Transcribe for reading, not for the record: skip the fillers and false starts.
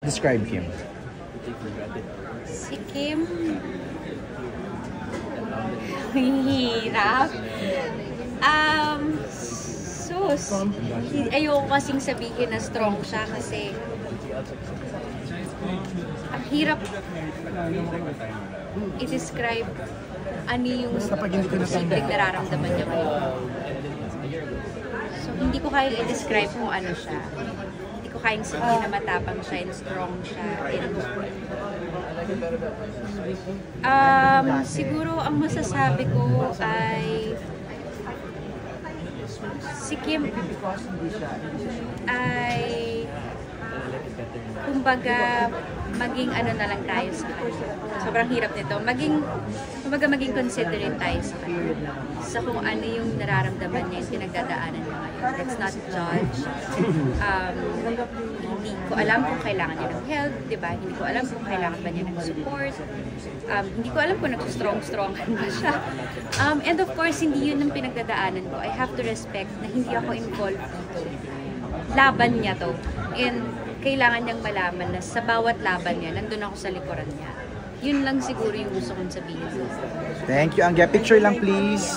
describe Kim? Si Kim, hirap. Ayoko kasing sabihin na strong siya kasi ang hirap i-describe ano yung simpleng nararamdaman niya ngayon. So, hindi ko kaya i-describe kung ano siya. Hindi ko kayang sabihin na matapang siya and strong siya. Siguro ang masasabi ko ay si Kim ay kumbaga maging ano na lang tayo sa kanya. Sobrang hirap nito. Maging considerate tayo sa kanya. Sa kung ano yung nararamdaman niya, yung pinagdadaanan niya ngayon. Let's not judge. Hindi ko alam kung kailangan niya ng help, di ba? Hindi ko alam kung kailangan ba niya ng support. Hindi ko alam kung nag-strong-strongan ba siya. And of course, hindi yun ang pinagdadaanan ko. I have to respect na hindi ako involved dito. Laban niya to. And kailangan niyang malaman na sa bawat laban niya, nandun ako sa likuran niya. Yun lang siguro yung gusto kong sabihin. Thank you. Angge, picture lang please.